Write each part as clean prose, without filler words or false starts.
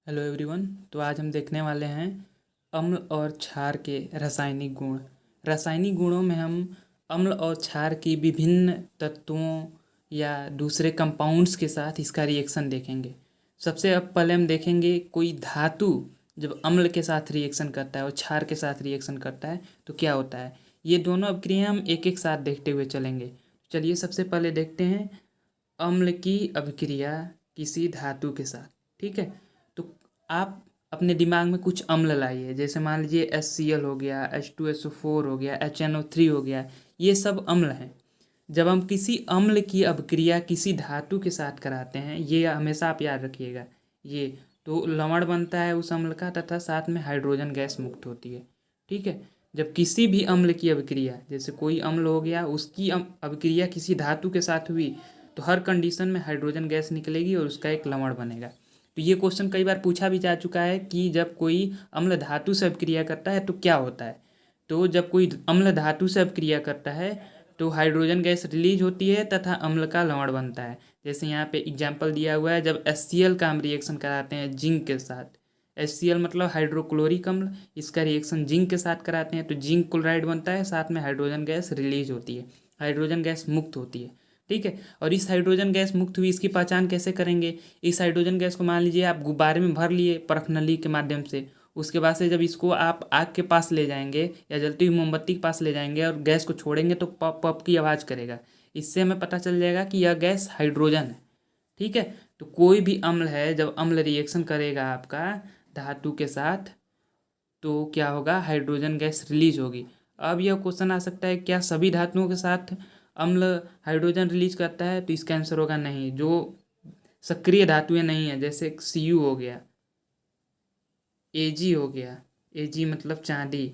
Hello everyone. तो आज हम देखने वाले हैं अम्ल और क्षार के रासायनिक गुण। रासायनिक गुणों में हम अम्ल और क्षार की विभिन्न तत्वों या दूसरे कंपाउंड्स के साथ इसका रिएक्शन देखेंगे। सबसे अब पहले हम देखेंगे कोई धातु जब अम्ल के साथ रिएक्शन करता है और क्षार के साथ रिएक्शन करता है तो क्या होता है। ये दोनों अभिक्रिया हम एक एक साथ देखते हुए चलेंगे। चलिए सबसे पहले देखते हैं अम्ल की अभिक्रिया किसी धातु के साथ। ठीक है, तो आप अपने दिमाग में कुछ अम्ल लाइए। जैसे मान लीजिए HCl हो गया, H2SO4 हो गया, HNO3 हो गया, ये सब अम्ल हैं। जब हम किसी अम्ल की अभिक्रिया किसी धातु के साथ कराते हैं, ये हमेशा आप याद रखिएगा, ये तो लवण बनता है उस अम्ल का तथा साथ में हाइड्रोजन गैस मुक्त होती है। ठीक है, जब किसी भी अम्ल की अभिक्रिया, जैसे कोई अम्ल हो गया, उसकी अभिक्रिया किसी धातु के साथ हुई तो हर कंडीशन में हाइड्रोजन गैस निकलेगी और उसका एक लवण बनेगा। तो ये क्वेश्चन कई बार पूछा भी जा चुका है कि जब कोई अम्ल धातु से अभिक्रिया करता है तो क्या होता है। तो जब कोई अम्ल धातु से अभिक्रिया करता है तो हाइड्रोजन गैस रिलीज होती है तथा अम्ल का लवण बनता है। जैसे यहाँ पे एग्जाम्पल दिया हुआ है, जब HCl का हम रिएक्शन कराते हैं जिंक के साथ, HCl मतलब हाइड्रोक्लोरिक अम्ल, इसका रिएक्शन जिंक के साथ कराते हैं तो जिंक क्लोराइड बनता है, साथ में हाइड्रोजन गैस रिलीज होती है, हाइड्रोजन गैस मुक्त होती है। ठीक है, और इस हाइड्रोजन गैस मुक्त हुई इसकी पहचान कैसे करेंगे। इस हाइड्रोजन गैस को मान लीजिए आप गुब्बारे में भर लिए परख नली के माध्यम से, उसके बाद से जब इसको आप आग के पास ले जाएंगे या जलती हुई मोमबत्ती के पास ले जाएंगे और गैस को छोड़ेंगे तो पप पप की आवाज़ करेगा। इससे हमें पता चल जाएगा कि यह गैस हाइड्रोजन है। ठीक है, तो कोई भी अम्ल है, जब अम्ल रिएक्शन करेगा आपका धातु के साथ तो क्या होगा, हाइड्रोजन गैस रिलीज होगी। अब यह क्वेश्चन आ सकता है क्या सभी धातुओं के साथ अम्ल हाइड्रोजन रिलीज करता है, तो इसका आंसर होगा नहीं। जो सक्रिय धातुएं नहीं है, जैसे Cu हो गया, Ag हो गया, Ag मतलब चांदी,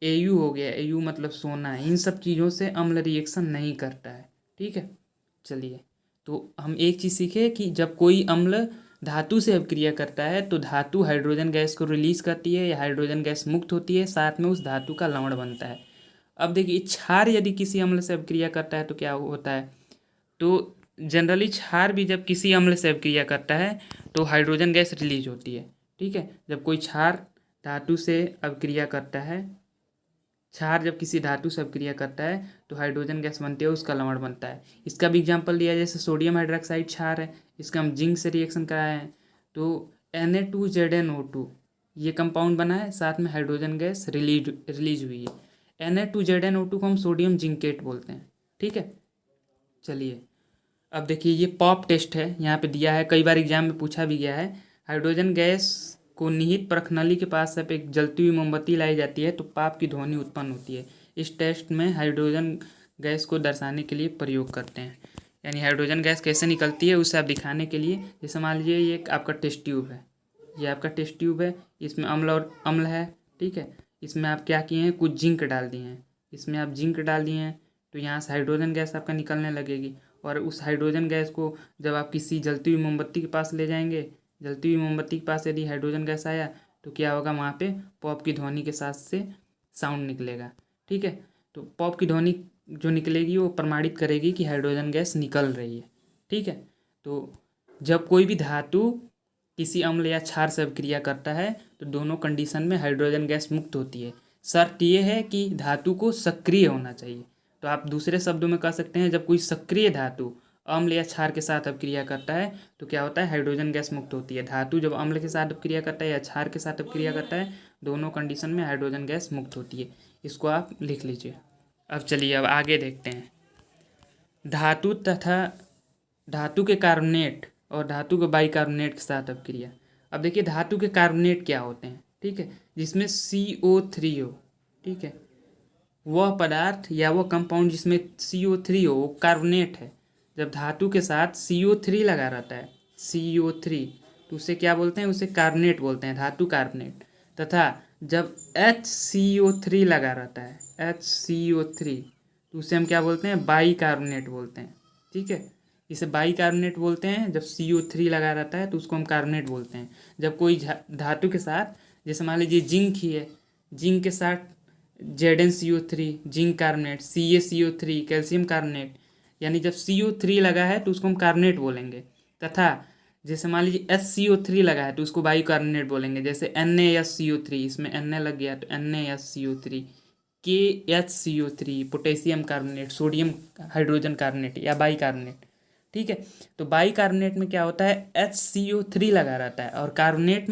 Au हो गया, Au मतलब सोना, इन सब चीज़ों से अम्ल रिएक्शन नहीं करता है। ठीक है, चलिए तो हम एक चीज़ सीखे कि जब कोई अम्ल धातु से अभिक्रिया करता है तो धातु हाइड्रोजन गैस को रिलीज करती है या हाइड्रोजन गैस मुक्त होती है, साथ में उस धातु का लवण बनता है। अब देखिए क्षार यदि किसी अम्ल से अभिक्रिया करता है तो क्या होता है। तो जनरली क्षार भी जब किसी अम्ल से अभिक्रिया करता है तो हाइड्रोजन गैस रिलीज होती है। ठीक है, जब कोई क्षार धातु से अभिक्रिया करता है, क्षार जब किसी धातु से अभिक्रिया करता है तो हाइड्रोजन गैस बनती है, उसका लवण बनता है। इसका भी एग्जाम्पल दिया, जैसे सोडियम हाइड्रोक्साइड क्षार है, इसका हम जिंक से रिएक्शन कराए हैं तो Na2ZnO2 ये कंपाउंड बना है, साथ में हाइड्रोजन गैस रिलीज हुई है। Na2ZnO2 को हम सोडियम जिंकेट बोलते हैं। ठीक है, चलिए अब देखिए ये पॉप टेस्ट है, यहाँ पे दिया है, कई बार एग्जाम में पूछा भी गया है। हाइड्रोजन गैस को निहित परख नली के पास जब एक जलती हुई मोमबत्ती लाई जाती है तो पाप की ध्वनि उत्पन्न होती है। इस टेस्ट में हाइड्रोजन गैस को दर्शाने के लिए प्रयोग करते हैं, यानी हाइड्रोजन गैस कैसे निकलती है उसे आप दिखाने के लिए। जैसे मान लीजिए ये एक आपका टेस्ट ट्यूब है, ये आपका टेस्ट ट्यूब है, इसमें अम्ल और अम्ल है। ठीक है, इसमें आप क्या किए हैं, कुछ जिंक डाल दिए हैं, इसमें आप जिंक डाल दिए हैं तो यहाँ से हाइड्रोजन गैस आपका निकलने लगेगी। और उस हाइड्रोजन गैस को जब आप किसी जलती हुई मोमबत्ती के पास ले जाएंगे, जलती हुई मोमबत्ती के पास यदि हाइड्रोजन गैस आया तो क्या होगा, वहाँ पे पॉप की ध्वनि के साथ से साउंड निकलेगा। ठीक है, तो पॉप की ध्वनि जो निकलेगी वो प्रमाणित करेगी कि हाइड्रोजन गैस निकल रही है। ठीक है, तो जब कोई भी धातु किसी अम्ल या क्षार से अभिक्रिया करता है तो दोनों कंडीशन में हाइड्रोजन गैस मुक्त होती है। शर्त ये है कि धातु को सक्रिय होना चाहिए। तो आप दूसरे शब्दों में कह सकते हैं, जब कोई सक्रिय धातु अम्ल या क्षार के साथ अभिक्रिया करता है तो क्या होता है, हाइड्रोजन गैस मुक्त होती है। धातु जब अम्ल के साथ अभिक्रिया करता है या क्षार के साथ अभिक्रिया करता है, दोनों कंडीशन में हाइड्रोजन गैस मुक्त होती है। इसको आप लिख लीजिए। अब चलिए अब आगे देखते हैं धातु तथा धातु के कार्बोनेट और धातु के बाइकार्बोनेट के साथ अभिक्रिया। अब देखिए धातु के कार्बोनेट क्या होते हैं। ठीक है, जिसमें CO3 हो। ठीक है, वह पदार्थ या वह कंपाउंड जिसमें CO3 हो वो कार्बोनेट है। जब धातु के साथ CO3 लगा रहता है, CO3, तो उसे क्या बोलते हैं, उसे कार्बोनेट बोलते हैं, धातु कार्बोनेट। तथा जब HCO3 लगा रहता है, HCO3, तो उसे हम क्या बोलते हैं, बाई कार्बोनेट बोलते हैं। ठीक है, इसे बाई कार्बोनेट बोलते हैं। जब CO3 लगा रहता है तो उसको हम कार्बोनेट बोलते हैं। जब कोई धातु के साथ, जैसे मान लीजिए जिंक ही है, जिंक के साथ ZnCO3 zinc carbonate, CaCO3 calcium carbonate, यानी जब CO3 लगा है तो उसको हम कार्बोनेट बोलेंगे। तथा जैसे मान लीजिए SCO3 लगा है तो उसको बाइकार्बोनेट बोलेंगे। जैसे NaSCO3, इसमें Na लग गया तो NaSCO3, KHCO3 potassium carbonate, sodium hydrogen carbonate या बाइकार्बोनेट। ठीक है, तो बाइकार्बोनेट में क्या होता है, HCO3 लगा रहता है और कार्बोनेट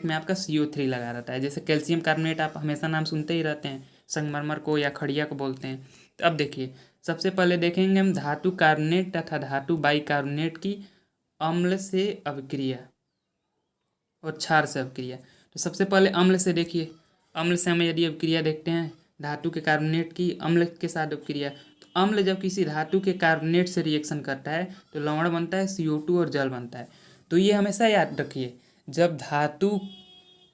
में आपका CO3 लगा रहता है। जैसे कैल्शियम कार्बोनेट आप हमेशा नाम सुनते ही रहते हैं, संगमरमर को या खड़िया को बोलते हैं। तो अब देखिए, सबसे पहले देखेंगे हम धातु कार्बोनेट तथा धातु बाइकार्बोनेट की अम्ल से अभिक्रिया और क्षार से अभिक्रिया। तो सबसे पहले अम्ल से देखिए, अम्ल से हमें यदि अभिक्रिया देखते हैं धातु के कार्बोनेट की अम्ल के साथ अभिक्रिया, तो अम्ल जब किसी धातु के कार्बोनेट से रिएक्शन करता है तो लवण बनता है, CO2 और जल बनता है। तो ये हमेशा याद रखिए, जब धातु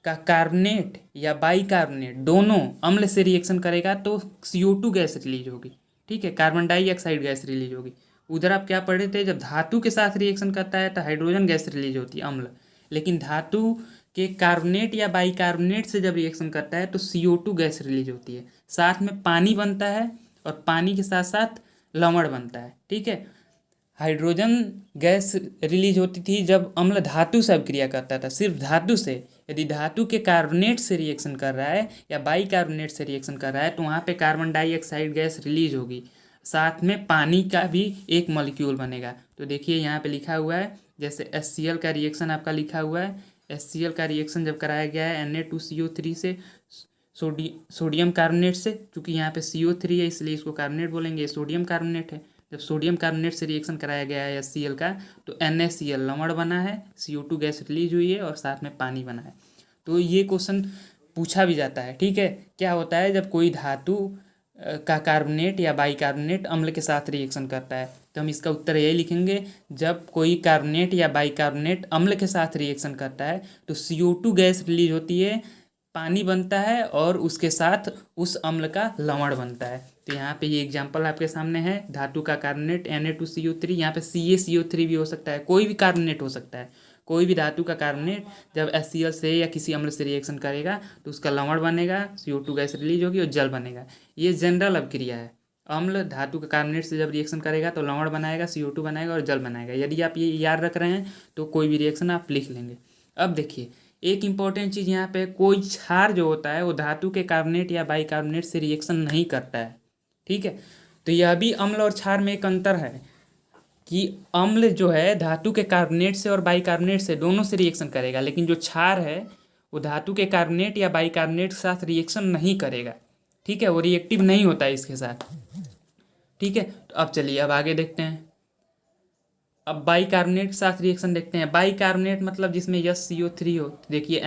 का कार्बोनेट या बाइकार्बोनेट दोनों अम्ल से रिएक्शन करेगा तो CO2 गैस रिलीज होगी। ठीक है, कार्बन डाइऑक्साइड गैस रिलीज होगी। उधर आप क्या पढ़े थे, जब धातु के साथ रिएक्शन करता है तो हाइड्रोजन गैस रिलीज होती है, अम्ल। लेकिन धातु के कार्बोनेट या बाइकार्बोनेट से जब रिएक्शन करता है तो CO2 गैस रिलीज होती है, साथ में पानी बनता है और पानी के साथ साथ लवण बनता है। ठीक है, हाइड्रोजन गैस रिलीज होती थी जब अम्ल धातु से अभिक्रिया करता था, सिर्फ धातु से। यदि धातु के कार्बोनेट से रिएक्शन कर रहा है या बाइकार्बोनेट से रिएक्शन कर रहा है तो वहाँ पे कार्बन डाइऑक्साइड गैस रिलीज होगी, साथ में पानी का भी एक मॉलिक्यूल बनेगा। तो देखिए यहाँ पे लिखा हुआ है, जैसे HCl का रिएक्शन आपका लिखा हुआ है, HCl का रिएक्शन जब कराया गया है Na2CO3 से सोडियम कार्बोनेट से, चूँकि यहाँ पे CO3 है इसलिए इसको कार्बोनेट बोलेंगे, सोडियम कार्बोनेट है। जब सोडियम कार्बोनेट से रिएक्शन कराया गया है HCl का तो NaCl लवण बना है, CO2 गैस रिलीज हुई है और साथ में पानी बना है। तो ये क्वेश्चन पूछा भी जाता है। ठीक है, क्या होता है जब कोई धातु का कार्बोनेट या बाइकार्बोनेट अम्ल के साथ रिएक्शन करता है, तो हम इसका उत्तर यही लिखेंगे, जब कोई कार्बोनेट या बाइकार्बोनेट अम्ल के साथ रिएक्शन करता है तो CO2 गैस रिलीज होती है, पानी बनता है और उसके साथ उस अम्ल का लवण बनता है। तो यहाँ पे ये एग्जांपल आपके सामने है, धातु का कार्बोनेट Na2CO3, यहाँ पे CaCO3 भी हो सकता है, कोई भी कार्बोनेट हो सकता है। कोई भी धातु का कार्बोनेट जब HCl से या किसी अम्ल से रिएक्शन करेगा तो उसका लवण बनेगा, CO2 गैस रिलीज होगी और जल बनेगा। ये जनरल अभिक्रिया है। अम्ल धातु का कार्बोनेट से जब रिएक्शन करेगा तो लवण बनाएगा, CO2 बनाएगा और जल बनाएगा। यदि आप ये याद रख रहे हैं तो कोई भी रिएक्शन आप लिख लेंगे। अब देखिए, एक इम्पॉर्टेंट चीज़ यहाँ पे, कोई क्षार जो होता है वो धातु के कार्बोनेट या बाइकार्बोनेट से रिएक्शन नहीं करता है। ठीक है, तो यह भी अम्ल और क्षार में एक अंतर है कि अम्ल जो है धातु के कार्बोनेट से और बाइकार्बोनेट से दोनों से रिएक्शन करेगा, लेकिन जो क्षार है वो धातु के कार्बोनेट या बाइकार्बोनेट के साथ रिएक्शन नहीं करेगा। ठीक है, वो रिएक्टिव नहीं होता है इसके साथ। ठीक है, तो अब चलिए अब आगे देखते हैं। अब बाइकार्बोनेट के साथ रिएक्शन देखते हैं। बाइकार्बोनेट मतलब जिसमें HCO3 हो। देखिए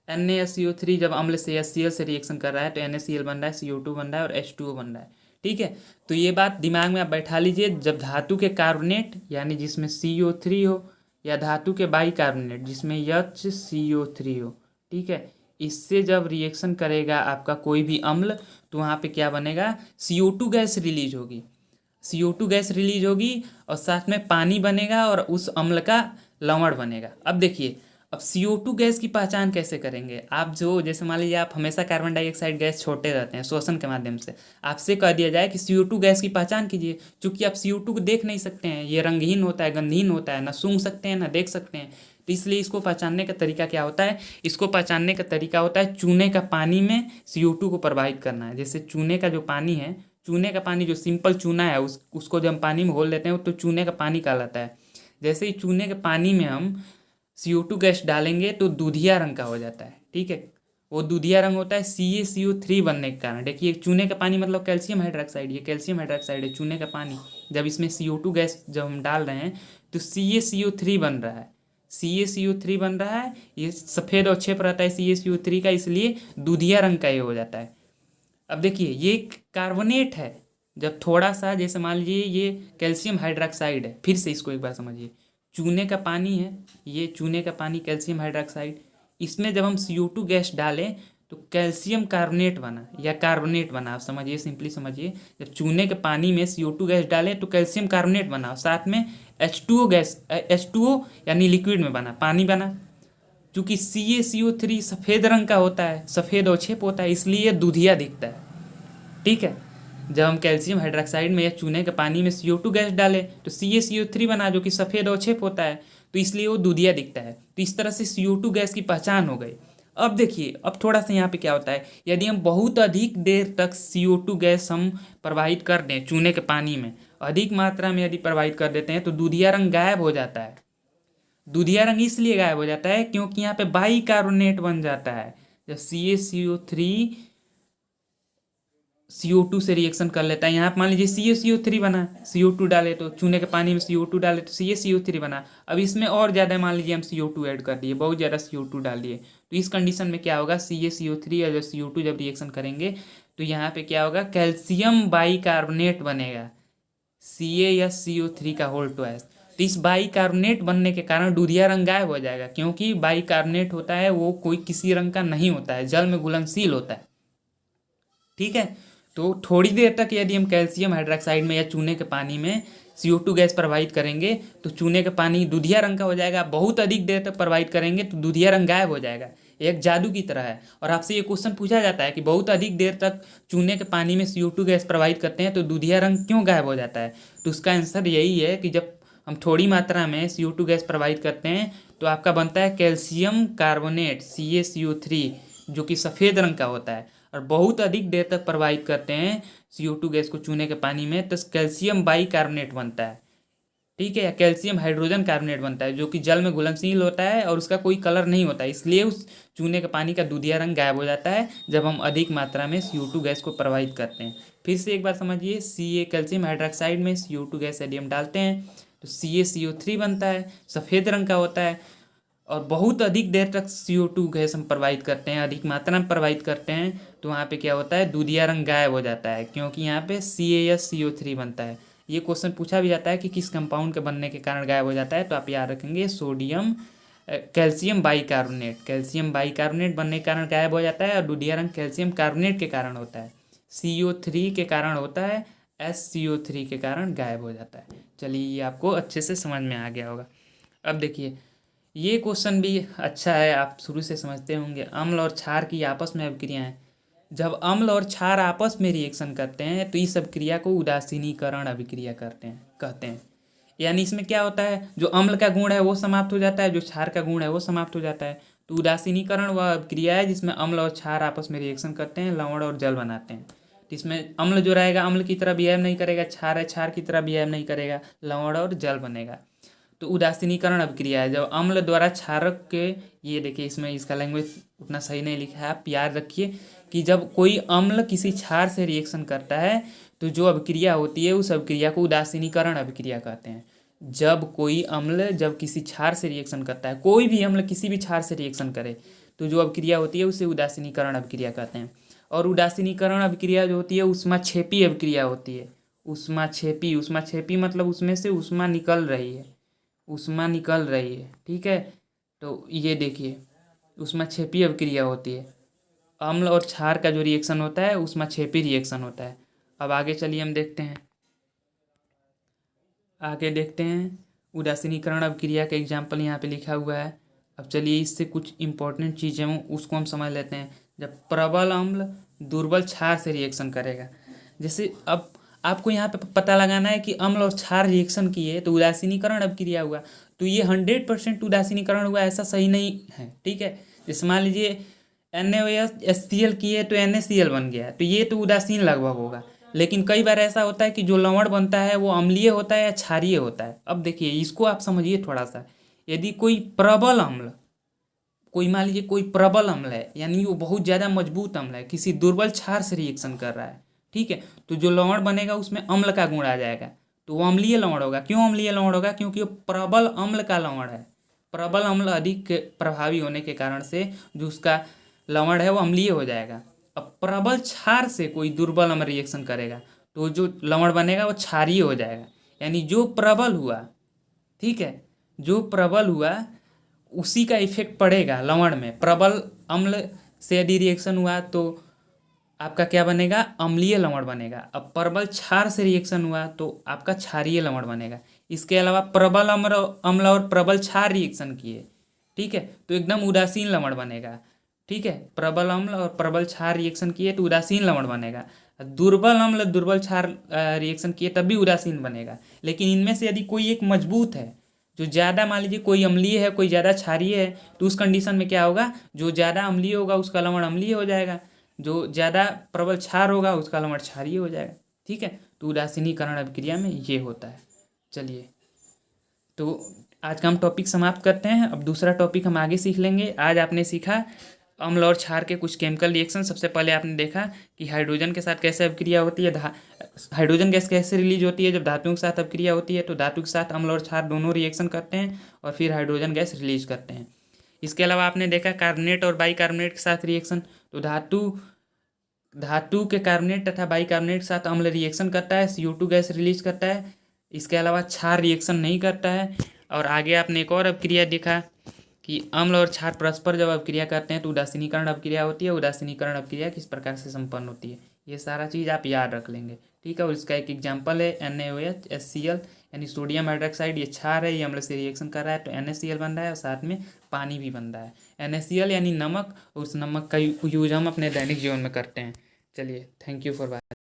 NaSCO3 जब अम्ल से HCl से रिएक्शन कर रहा है तो NaCl बन रहा है, CO2 बन रहा है और H2O बन रहा है। ठीक है, तो ये बात दिमाग में आप बैठा लीजिए, जब धातु के कार्बोनेट यानी जिसमें CO3 हो या धातु के बाइकार्बोनेट जिसमें HCO3 हो, ठीक है, इससे जब रिएक्शन करेगा आपका कोई भी अम्ल तो वहाँ पे क्या बनेगा, CO2 गैस रिलीज होगी, CO2 गैस रिलीज होगी और साथ में पानी बनेगा और उस अम्ल का लवण बनेगा। अब देखिए, अब CO2 गैस की पहचान कैसे करेंगे आप, जो जैसे मान लीजिए आप हमेशा कार्बन डाइऑक्साइड गैस छोड़ते रहते हैं श्वसन के माध्यम से, आपसे कह दिया जाए कि CO2 गैस की पहचान कीजिए, चूँकि आप CO2 को देख नहीं सकते हैं, ये रंगहीन होता है, गंधहीन होता है, ना सूंघ सकते हैं ना देख सकते हैं, तो इसलिए इसको पहचानने का तरीका क्या होता है, इसको पहचानने का तरीका होता है चूने का पानी में CO2 को प्रवाहित करना है। जैसे चूने का जो पानी है, चूने का पानी जो सिंपल चूना है उसको जब हम पानी में घोल देते हैं तो चूने का पानी कहलाता है। जैसे ही चूने के पानी में हम CO2 गैस डालेंगे तो दूधिया रंग का हो जाता है। ठीक है, वो दूधिया रंग होता है CaCO3 बनने के कारण। देखिए, चूने का पानी मतलब कैल्शियम हाइड्रोक्साइड, ये कैल्शियम हाइड्रोक्साइड है चूने का पानी। जब इसमें CO2 गैस जब हम डाल रहे हैं तो CaCO3 बन रहा है, CaCO3 बन रहा है, ये सफ़ेद और छेप रहता है CaCO3 का, इसलिए दूधिया रंग का ये हो जाता है। अब देखिए, ये कार्बोनेट है, जब थोड़ा सा जैसे मान लीजिए ये कैल्शियम हाइड्रोक्साइड है, फिर से इसको एक बार समझिए, चूने का पानी है, ये चूने का पानी कैल्शियम हाइड्रोक्साइड, इसमें जब हम CO2 गैस डालें तो कैल्शियम कार्बोनेट बना या कार्बोनेट बना। आप समझिए, सिंपली समझिए, जब चूने के पानी में CO2 गैस डालें तो कैल्शियम कार्बोनेट बना, साथ में H2O गैस, H2O यानी लिक्विड में बना, पानी बना। चूँकि CaCO3 सफ़ेद रंग का होता है, सफ़ेद और छेप होता है, इसलिए दूधिया दिखता है। ठीक है, जब हम कैल्शियम हाइड्रोक्साइड में या चूने के पानी में CO2 गैस डालें तो CaCO3 बना, जो कि सफ़ेद अवक्षेप होता है, तो इसलिए वो दूधिया दिखता है। तो इस तरह से CO2 गैस की पहचान हो गई। अब देखिए, अब थोड़ा सा यहाँ पे क्या होता है, यदि हम बहुत अधिक देर तक CO2 गैस हम प्रवाहित कर दें चूने के पानी में, अधिक मात्रा में यदि प्रवाहित कर देते हैं, तो दूधिया रंग गायब हो जाता है। दूधिया रंग इसलिए गायब हो जाता है क्योंकि यहाँ पे बाइकार्बोनेट बन जाता है। जब CaCO3 CO2 से रिएक्शन कर लेता है, यहाँ पे मान लीजिए CaCO3 बना, CO2 डाले तो चूने के पानी में CO2 डाले तो CaCO3 बना। अब इसमें और ज़्यादा मान लीजिए हम CO2 ऐड कर दिए, बहुत ज़्यादा CO2 डाल दिए, तो इस कंडीशन में क्या होगा, CaCO3 और CO2 जब रिएक्शन करेंगे तो यहाँ पे क्या होगा, कैल्शियम बाइकार्बोनेट बनेगा, CaSO3 का होल ट्वाइस। तो इस बाइकार्बोनेट बनने के कारण दूधिया रंग गायब हो जाएगा, क्योंकि बाइकार्बोनेट होता है वो कोई किसी रंग का नहीं होता है, जल में घुलनशील होता है। ठीक है, तो थोड़ी देर तक यदि हम कैल्शियम हाइड्रोक्साइड में या चूने के पानी में CO2 गैस प्रवाहित करेंगे तो चूने का पानी दूधिया रंग का हो जाएगा। बहुत अधिक देर तक प्रवाहित करेंगे तो दूधिया रंग गायब हो जाएगा, एक जादू की तरह है। और आपसे ये क्वेश्चन पूछा जाता है कि बहुत अधिक देर तक चूने के पानी में CO2 गैस प्रवाहित करते हैं तो दूधिया रंग क्यों गायब हो जाता है, तो उसका आंसर यही है कि जब हम थोड़ी मात्रा में CO2 गैस प्रवाहित करते हैं तो आपका बनता है कैल्शियम कार्बोनेट CaCO3, जो कि सफ़ेद रंग का होता है। और बहुत अधिक देर तक प्रवाहित करते हैं CO2 गैस को चूने के पानी में तो कैल्शियम बाइकार्बोनेट बनता है। ठीक है, या कैल्शियम हाइड्रोजन कार्बोनेट बनता है, जो कि जल में घुलनशील होता है और उसका कोई कलर नहीं होता है, इसलिए उस चूने के पानी का दूधिया रंग गायब हो जाता है जब हम अधिक मात्रा में CO2 गैस को प्रवाहित करते हैं। फिर से एक बार समझिए, कैल्शियम हाइड्रोक्साइड में CO2 गैस यदि हम डालते हैं तो CaCO3 बनता है, सफ़ेद रंग का होता है। और बहुत अधिक देर तक CO2 गैस हम प्रवाहित करते हैं, अधिक मात्रा में प्रवाहित करते हैं, तो वहाँ पे क्या होता है, दूधिया रंग गायब हो जाता है, क्योंकि यहाँ पे CaSO3 बनता है। ये क्वेश्चन पूछा भी जाता है कि किस कंपाउंड के बनने के कारण गायब हो जाता है, तो आप याद रखेंगे कैल्शियम बाइकार्बोनेट बनने के कारण गायब हो जाता है, और दूधिया रंग कैल्शियम कार्बोनेट के कारण होता है, CO3 के कारण होता है, SCO3 के कारण गायब हो जाता है। चलिए, ये आपको अच्छे से समझ में आ गया होगा। अब देखिए, ये क्वेश्चन भी अच्छा है, आप शुरू से समझते होंगे। अम्ल और क्षार की आपस में अभिक्रियाएं। जब अम्ल और क्षार आपस में रिएक्शन करते हैं तो इस अभिक्रिया को उदासीनीकरण अभिक्रिया कहते हैं। यानी इसमें क्या होता है, जो अम्ल का गुण है वो समाप्त हो जाता है, जो क्षार का गुण है वो समाप्त हो जाता है। तो उदासीनीकरण वह अभिक्रिया है जिसमें अम्ल और क्षार आपस में रिएक्शन करते हैं, लवण और जल बनाते हैं। तो इसमें अम्ल जो रहेगा अम्ल की तरह बिहेव नहीं करेगा, क्षार है क्षार की तरह बिहेव नहीं करेगा, लवण और जल बनेगा। तो उदासीनीकरण अभिक्रिया है जब अम्ल द्वारा क्षारक के, ये देखिए इसमें इसका लैंग्वेज उतना सही नहीं लिखा है, आप याद रखिए कि जब कोई अम्ल किसी क्षार से रिएक्शन करता है तो जो अभिक्रिया होती है उस अभिक्रिया को उदासीनीकरण अभिक्रिया कहते हैं। जब कोई अम्ल जब किसी क्षार से रिएक्शन करता है, कोई भी अम्ल किसी भी क्षार से रिएक्शन करे तो जो अभिक्रिया होती है उसे उदासीनीकरण अभिक्रिया कहते हैं। और उदासीनीकरण अभिक्रिया जो होती है ऊष्माक्षेपी अभिक्रिया होती है। ऊष्माक्षेपी मतलब उसमें से ऊष्मा निकल रही है। ठीक है, तो ये देखिए ऊष्माक्षेपी अभिक्रिया होती है। अम्ल और क्षार का जो रिएक्शन होता है ऊष्माक्षेपी रिएक्शन होता है। अब आगे चलिए हम देखते हैं उदासीनीकरण अभिक्रिया का एग्जाम्पल यहाँ पे लिखा हुआ है। अब चलिए इससे कुछ इंपॉर्टेंट चीज़ें हों उसको हम समझ लेते हैं। जब प्रबल अम्ल दुर्बल क्षार से रिएक्शन करेगा, जैसे अब आपको यहाँ पे पता लगाना है कि अम्ल और क्षार रिएक्शन किए तो उदासीनीकरण अभिक्रिया हुआ, तो ये 100% उदासीनीकरण हुआ ऐसा सही नहीं है। ठीक है, जैसे मान लीजिए NaOH किए तो NaCl बन गया, तो ये तो उदासीन लगभग होगा। लेकिन कई बार ऐसा होता है कि जो लवण बनता है वो अम्लीय होता है या क्षारीय होता है। अब देखिए इसको आप समझिए थोड़ा सा, यदि मान लीजिए कोई प्रबल अम्ल है, यानी वो बहुत ज़्यादा मजबूत अम्ल है, किसी दुर्बल क्षार से रिएक्शन कर रहा है, ठीक है, तो जो लवण बनेगा उसमें अम्ल का गुण आ जाएगा, तो वो अम्लीय लवण होगा। क्यों अम्लीय लवण होगा? क्योंकि वो प्रबल अम्ल का लवण है। प्रबल अम्ल अधिक प्रभावी होने के कारण से जो उसका लवण है वो अम्लीय हो जाएगा। अब प्रबल क्षार से कोई दुर्बल अम्ल रिएक्शन करेगा तो जो लवण बनेगा वो क्षारीय हो जाएगा। यानी जो प्रबल हुआ, ठीक है, जो प्रबल हुआ उसी का इफेक्ट पड़ेगा लवण में। प्रबल अम्ल से यदि रिएक्शन हुआ तो आपका क्या बनेगा? अम्लीय लवण बनेगा। अब प्रबल क्षार से रिएक्शन हुआ तो आपका क्षारीय लवण बनेगा। इसके अलावा प्रबल अम्ल और प्रबल क्षार रिएक्शन किए, ठीक है, तो एकदम उदासीन लवण बनेगा। ठीक है, प्रबल अम्ल और प्रबल क्षार रिएक्शन किए तो उदासीन लवण बनेगा। दुर्बल अम्ल दुर्बल क्षार रिएक्शन किए तब भी उदासीन बनेगा। लेकिन इनमें से यदि कोई एक मजबूत है, जो ज़्यादा, मान लीजिए कोई अम्लीय है कोई ज़्यादा क्षारीय है, तो उस कंडीशन में क्या होगा, जो ज़्यादा अम्लीय होगा उसका लवण अम्लीय हो जाएगा, जो ज़्यादा प्रबल क्षार होगा उसका लवण क्षारीय हो जाएगा। ठीक है, तो उदासीनीकरण अभिक्रिया में ये होता है। चलिए, तो आज का हम टॉपिक समाप्त करते हैं। अब दूसरा टॉपिक हम आगे सीख लेंगे। आज आपने सीखा अम्ल और क्षार के कुछ केमिकल रिएक्शन। सबसे पहले आपने देखा कि हाइड्रोजन के साथ कैसे अभिक्रिया होती है, हाइड्रोजन गैस कैसे रिलीज होती है जब धातुओं के साथ अभिक्रिया होती है। तो धातु के साथ अम्ल और क्षार दोनों रिएक्शन करते हैं और फिर हाइड्रोजन गैस रिलीज करते हैं। इसके अलावा आपने देखा कार्बोनेट और बाइकार्बोनेट के साथ रिएक्शन। तो धातु के कार्बोनेट तथा बाइकार्बोनेट के साथ अम्ल रिएक्शन करता है, CO2 गैस रिलीज करता है। इसके अलावा क्षार रिएक्शन नहीं करता है। और आगे आपने एक और अभिक्रिया देखा कि अम्ल और क्षार परस्पर जब अभिक्रिया करते हैं तो उदासीनीकरण अभिक्रिया होती है। उदासीनीकरण अभिक्रिया किस प्रकार से संपन्न होती है, ये सारा चीज़ आप याद रख लेंगे। ठीक है, और इसका एक एग्जाम्पल है NaOH HCl यानी सोडियम हाइड्रोक्साइड। ये क्षार है, ये अम्ल से रिएक्शन कर रहा है तो NaCl बन रहा है और साथ में पानी भी बन रहा है। NaCl यानी नमक, और उस नमक का यूज हम अपने दैनिक जीवन में करते हैं। चलिए, थैंक यू फॉर वॉचिंग।